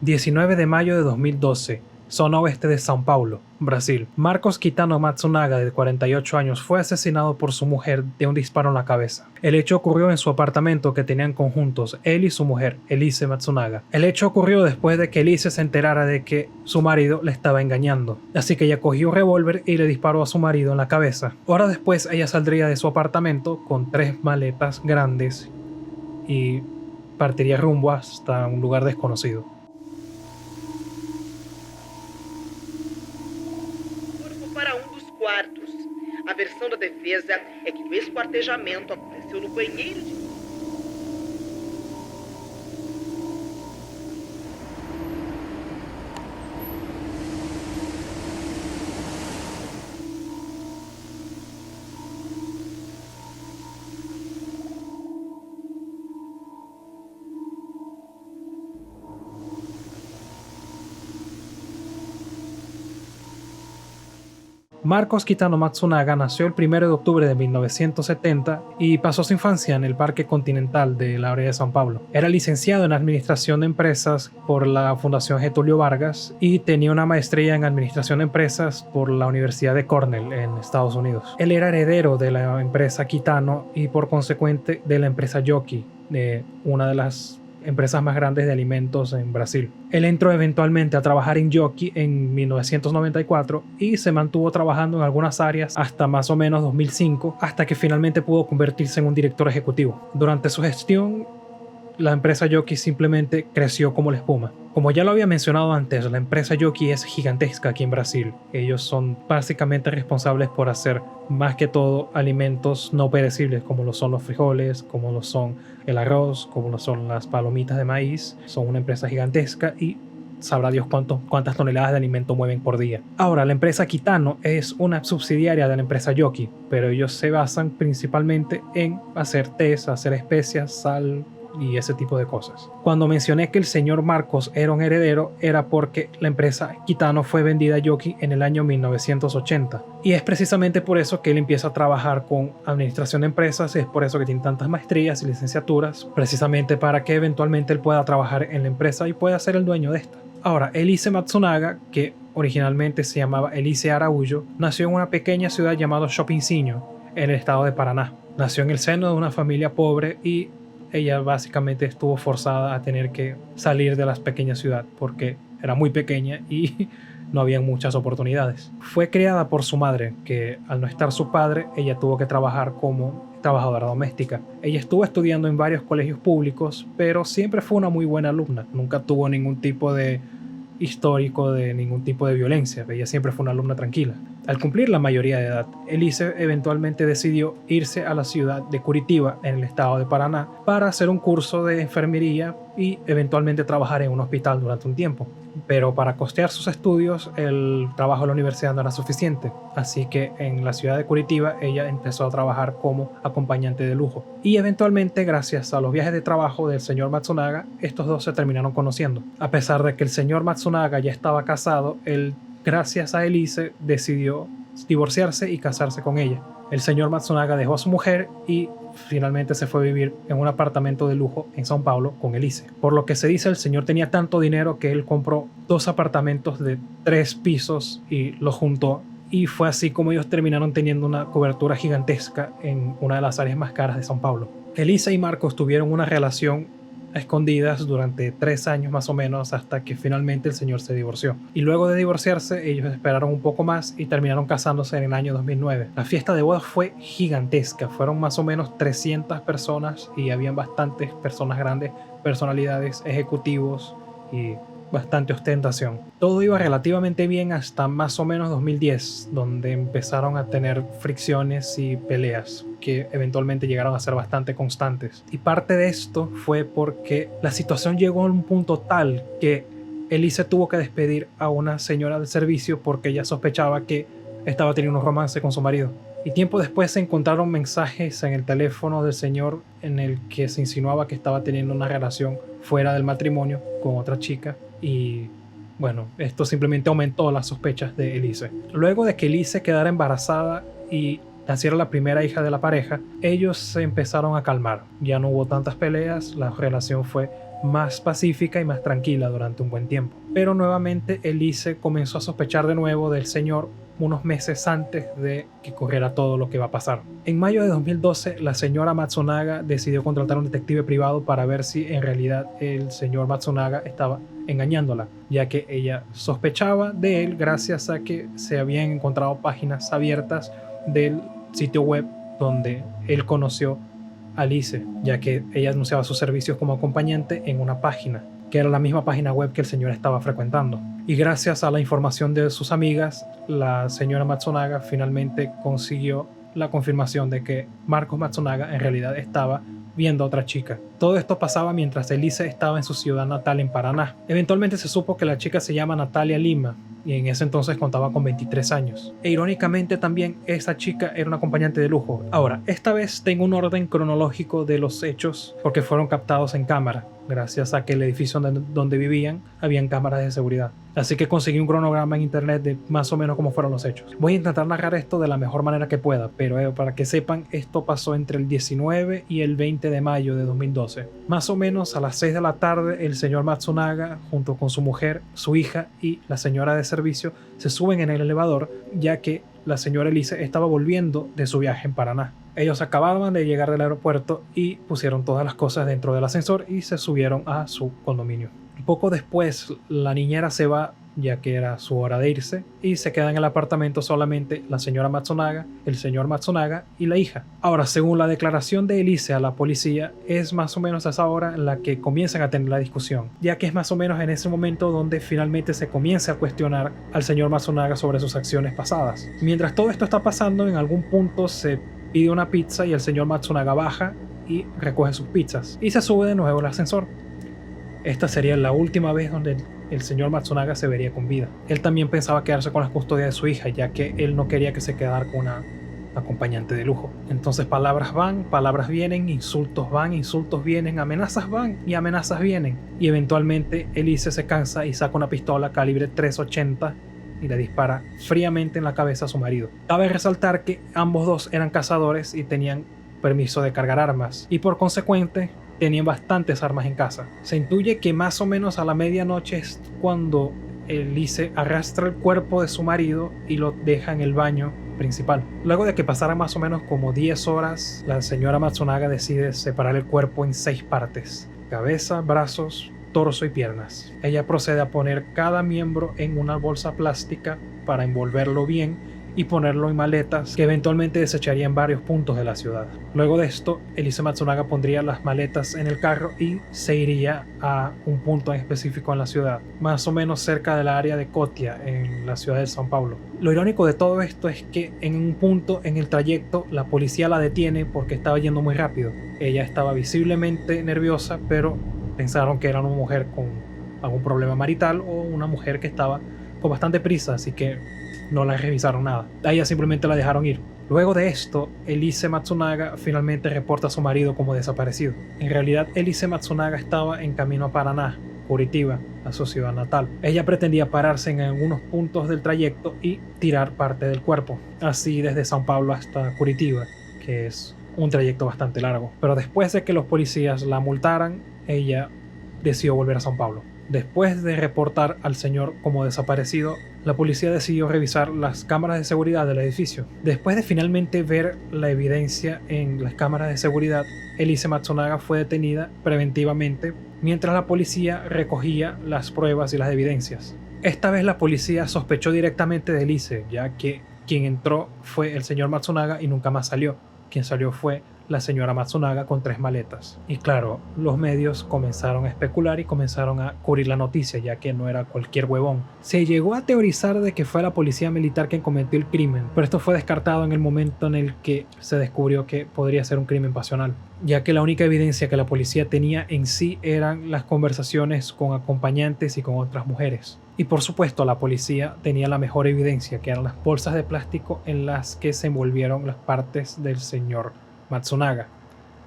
19 de mayo de 2012, zona oeste de São Paulo, Brasil. Marcos Kitano Matsunaga, de 48 años, fue asesinado por su mujer de un disparo en la cabeza. El hecho ocurrió en su apartamento que tenían conjuntos él y su mujer, Elise Matsunaga. El hecho ocurrió después de que Elise se enterara de que su marido le estaba engañando. Así que ella cogió un revólver y le disparó a su marido en la cabeza. Horas después ella saldría de su apartamento con 3 maletas grandes y partiría rumbo hasta un lugar desconocido. Para dos quartos. A versão da defesa é que o esquartejamento aconteceu no banheiro de... Marcos Kitano Matsunaga nació el 1 de octubre de 1970 y pasó su infancia en el Parque Continental de la área de São Paulo. Era licenciado en Administración de Empresas por la Fundación Getúlio Vargas y tenía una maestría en Administración de Empresas por la Universidad de Cornell en Estados Unidos. Él era heredero de la empresa Kitano y por consecuente de la empresa Yoki, una de las empresas más grandes de alimentos en Brasil. Él entró eventualmente a trabajar en Yoki en 1994 y se mantuvo trabajando en algunas áreas hasta más o menos 2005, hasta que finalmente pudo convertirse en un director ejecutivo. Durante su gestión, la empresa Yoki simplemente creció como la espuma. Como ya lo había mencionado antes, la empresa Yoki es gigantesca aquí en Brasil. Ellos son básicamente responsables por hacer más que todo alimentos no perecibles, como lo son los frijoles, como lo son el arroz, como lo son las palomitas de maíz. Son una empresa gigantesca y sabrá Dios cuántas toneladas de alimento mueven por día. Ahora, la empresa Kitano es una subsidiaria de la empresa Yoki, pero ellos se basan principalmente en hacer tés, hacer especias, sal y ese tipo de cosas. Cuando mencioné que el señor Marcos era un heredero, era porque la empresa Kitano fue vendida a Yoki en el año 1980. Y es precisamente por eso que él empieza a trabajar con administración de empresas, es por eso que tiene tantas maestrías y licenciaturas, precisamente para que eventualmente él pueda trabajar en la empresa y pueda ser el dueño de esta. Ahora, Elise Matsunaga, que originalmente se llamaba Elise Araújo, nació en una pequeña ciudad llamada Chopinzinho, en el estado de Paraná. Nació en el seno de una familia pobre y ella básicamente estuvo forzada a tener que salir de la pequeña ciudad porque era muy pequeña y no había muchas oportunidades. Fue criada por su madre, que al no estar su padre, ella tuvo que trabajar como trabajadora doméstica. Ella estuvo estudiando en varios colegios públicos, pero siempre fue una muy buena alumna. Nunca tuvo ningún tipo de histórico de ningún tipo de violencia. Ella siempre fue una alumna tranquila. Al cumplir la mayoría de edad, Elise eventualmente decidió irse a la ciudad de Curitiba, en el estado de Paraná, para hacer un curso de enfermería y eventualmente trabajar en un hospital durante un tiempo. Pero para costear sus estudios, el trabajo en la universidad no era suficiente. Así que en la ciudad de Curitiba ella empezó a trabajar como acompañante de lujo. Y eventualmente, gracias a los viajes de trabajo del señor Matsunaga, estos dos se terminaron conociendo. A pesar de que el señor Matsunaga ya estaba casado, él, gracias a Elise, decidió divorciarse y casarse con ella. El señor Matsunaga dejó a su mujer y finalmente se fue a vivir en un apartamento de lujo en São Paulo con Elise. Por lo que se dice, el señor tenía tanto dinero que él compró 2 apartamentos de 3 pisos y los juntó. Y fue así como ellos terminaron teniendo una cobertura gigantesca en una de las áreas más caras de São Paulo. Elise y Marcos tuvieron una relación a escondidas durante 3 años más o menos, hasta que finalmente el señor se divorció. Y luego de divorciarse, ellos esperaron un poco más y terminaron casándose en el año 2009. La fiesta de bodas fue gigantesca, fueron más o menos 300 personas y habían bastantes personas grandes, personalidades, ejecutivos y bastante ostentación. Todo iba relativamente bien hasta más o menos 2010, donde empezaron a tener fricciones y peleas que eventualmente llegaron a ser bastante constantes. Y parte de esto fue porque la situación llegó a un punto tal que Elise tuvo que despedir a una señora del servicio porque ella sospechaba que estaba teniendo un romance con su marido. Y tiempo después se encontraron mensajes en el teléfono del señor en el que se insinuaba que estaba teniendo una relación fuera del matrimonio con otra chica. Y bueno, esto simplemente aumentó las sospechas de Elise. Luego de que Elise quedara embarazada y naciera la primera hija de la pareja, ellos se empezaron a calmar. Ya no hubo tantas peleas, la relación fue más pacífica y más tranquila durante un buen tiempo. Pero nuevamente Elise comenzó a sospechar de nuevo del señor unos meses antes de que ocurriera todo lo que va a pasar. En mayo de 2012, la señora Matsunaga decidió contratar a un detective privado para ver si en realidad el señor Matsunaga estaba engañándola, ya que ella sospechaba de él gracias a que se habían encontrado páginas abiertas del sitio web donde él conoció a Alice, ya que ella anunciaba sus servicios como acompañante en una página, que era la misma página web que el señor estaba frecuentando. Y gracias a la información de sus amigas, la señora Matsunaga finalmente consiguió la confirmación de que Marcos Matsunaga en realidad estaba viendo a otra chica. Todo esto pasaba mientras Elise estaba en su ciudad natal en Paraná. Eventualmente se supo que la chica se llama Natalia Lima y en ese entonces contaba con 23 años. E irónicamente también esa chica era una acompañante de lujo. Ahora, esta vez tengo un orden cronológico de los hechos porque fueron captados en cámara, gracias a que el edificio donde vivían habían cámaras de seguridad. Así que conseguí un cronograma en internet de más o menos cómo fueron los hechos. Voy a intentar narrar esto de la mejor manera que pueda, pero para que sepan, esto pasó entre el 19 y el 20 de mayo de 2012. Más o menos a las 6 de la tarde, el señor Matsunaga, junto con su mujer, su hija y la señora de servicio, se suben en el elevador, ya que la señora Elise estaba volviendo de su viaje en Paraná. Ellos acababan de llegar del aeropuerto y pusieron todas las cosas dentro del ascensor y se subieron a su condominio. Poco después, la niñera se va, ya que era su hora de irse, y se queda en el apartamento solamente la señora Matsunaga, el señor Matsunaga y la hija. Ahora, según la declaración de Elise a la policía, es más o menos a esa hora en la que comienzan a tener la discusión, ya que es más o menos en ese momento donde finalmente se comienza a cuestionar al señor Matsunaga sobre sus acciones pasadas. Mientras todo esto está pasando, en algún punto se pide una pizza y el señor Matsunaga baja y recoge sus pizzas y se sube de nuevo al ascensor. Esta sería la última vez donde el señor Matsunaga se vería con vida. Él también pensaba quedarse con la custodia de su hija, ya que él no quería que se quedara con una acompañante de lujo. Entonces palabras van, palabras vienen, insultos van, insultos vienen, amenazas van y amenazas vienen. Y eventualmente Elise se cansa y saca una pistola calibre .380 y le dispara fríamente en la cabeza a su marido. Cabe resaltar que ambos dos eran cazadores y tenían permiso de cargar armas, y por consecuente tenían bastantes armas en casa. Se intuye que más o menos a la medianoche es cuando Elise arrastra el cuerpo de su marido y lo deja en el baño principal. Luego de que pasaran más o menos como 10 horas, la señora Matsunaga decide separar el cuerpo en 6 partes: cabeza, brazos, torso y piernas. Ella procede a poner cada miembro en una bolsa plástica para envolverlo bien y ponerlo en maletas que eventualmente desecharía en varios puntos de la ciudad. Luego de esto, Elise Matsunaga pondría las maletas en el carro y se iría a un punto en específico en la ciudad, más o menos cerca del área de Cotia, en la ciudad de São Paulo. Lo irónico de todo esto es que en un punto en el trayecto la policía la detiene porque estaba yendo muy rápido. Ella estaba visiblemente nerviosa, pero pensaron que era una mujer con algún problema marital o una mujer que estaba con bastante prisa, así que no la revisaron nada. A ella simplemente la dejaron ir. Luego de esto, Elise Matsunaga finalmente reporta a su marido como desaparecido. En realidad, Elise Matsunaga estaba en camino a Paraná, Curitiba, a su ciudad natal. Ella pretendía pararse en algunos puntos del trayecto y tirar parte del cuerpo, así desde São Paulo hasta Curitiba, que es un trayecto bastante largo. Pero después de que los policías la multaran, ella decidió volver a São Paulo. Después de reportar al señor como desaparecido, la policía decidió revisar las cámaras de seguridad del edificio. Después de finalmente ver la evidencia en las cámaras de seguridad, Elise Matsunaga fue detenida preventivamente mientras la policía recogía las pruebas y las evidencias. Esta vez la policía sospechó directamente de Elise, ya que quien entró fue el señor Matsunaga y nunca más salió. Quien salió fue la señora Matsunaga con 3 maletas. Y claro, los medios comenzaron a especular y comenzaron a cubrir la noticia, ya que no era cualquier huevón. Se llegó a teorizar de que fue la policía militar quien cometió el crimen, pero esto fue descartado en el momento en el que se descubrió que podría ser un crimen pasional, ya que la única evidencia que la policía tenía en sí eran las conversaciones con acompañantes y con otras mujeres. Y por supuesto, la policía tenía la mejor evidencia, que eran las bolsas de plástico en las que se envolvieron las partes del señor Matsunaga,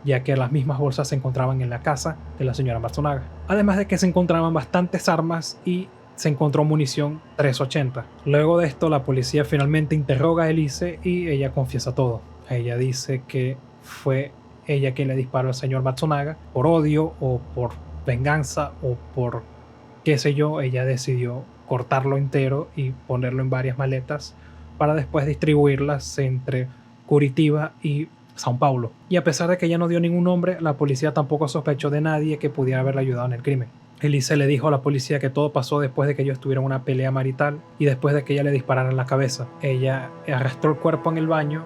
ya que las mismas bolsas se encontraban en la casa de la señora Matsunaga. Además de que se encontraban bastantes armas y se encontró munición .380. Luego de esto, la policía finalmente interroga a Elise y ella confiesa todo. Ella dice que fue ella quien le disparó al señor Matsunaga por odio o por venganza o por qué sé yo, ella decidió cortarlo entero y ponerlo en varias maletas para después distribuirlas entre Curitiba y São Paulo. Y a pesar de que ella no dio ningún nombre, la policía tampoco sospechó de nadie que pudiera haberle ayudado en el crimen. Elise le dijo a la policía que todo pasó después de que ellos tuvieran una pelea marital y después de que ella le disparara en la cabeza. Ella arrastró el cuerpo en el baño,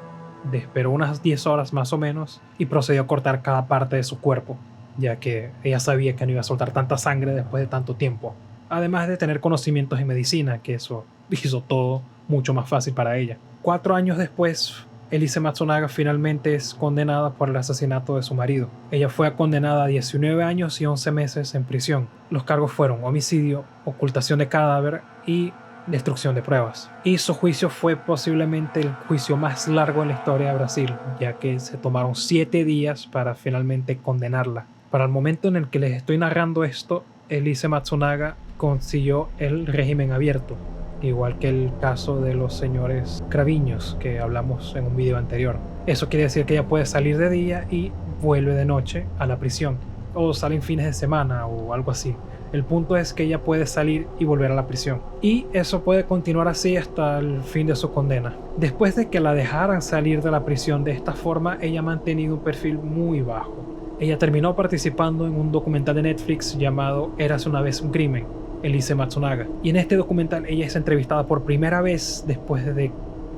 esperó unas 10 horas más o menos y procedió a cortar cada parte de su cuerpo, ya que ella sabía que no iba a soltar tanta sangre después de tanto tiempo. Además de tener conocimientos en medicina, que eso hizo todo mucho más fácil para ella. 4 años después, Elise Matsunaga finalmente es condenada por el asesinato de su marido. Ella fue condenada a 19 años y 11 meses en prisión. Los cargos fueron homicidio, ocultación de cadáver y destrucción de pruebas. Y su juicio fue posiblemente el juicio más largo en la historia de Brasil, ya que se tomaron 7 días para finalmente condenarla. Para el momento en el que les estoy narrando esto, Elise Matsunaga consiguió el régimen abierto, igual que el caso de los señores Craviños que hablamos en un video anterior. Eso quiere decir que ella puede salir de día y vuelve de noche a la prisión, o sale en fines de semana o algo así. El punto es que ella puede salir y volver a la prisión, y eso puede continuar así hasta el fin de su condena. Después de que la dejaran salir de la prisión de esta forma, ella ha mantenido un perfil muy bajo. Ella terminó participando en un documental de Netflix llamado Érase una vez un crimen, Elise Matsunaga. Y en este documental ella es entrevistada por primera vez después de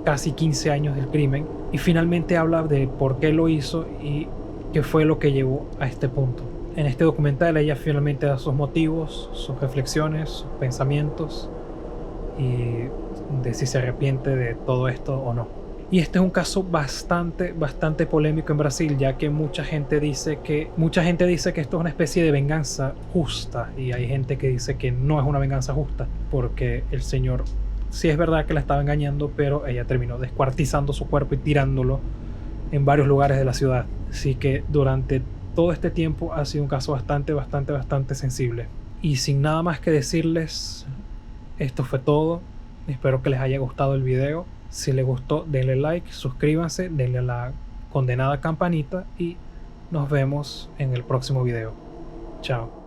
casi 15 años del crimen y finalmente habla de por qué lo hizo y qué fue lo que llevó a este punto. En este documental ella finalmente da sus motivos, sus reflexiones, sus pensamientos y de si se arrepiente de todo esto o no. Y este es un caso bastante polémico en Brasil, ya que mucha gente dice que esto es una especie de venganza justa, y hay gente que dice que no es una venganza justa, porque el señor sí es verdad que la estaba engañando, pero ella terminó descuartizando su cuerpo y tirándolo en varios lugares de la ciudad. Así que durante todo este tiempo ha sido un caso bastante sensible. Y sin nada más que decirles, esto fue todo. Espero que les haya gustado el video. Si les gustó, denle like, suscríbanse, denle a la condenada campanita y nos vemos en el próximo video. Chao.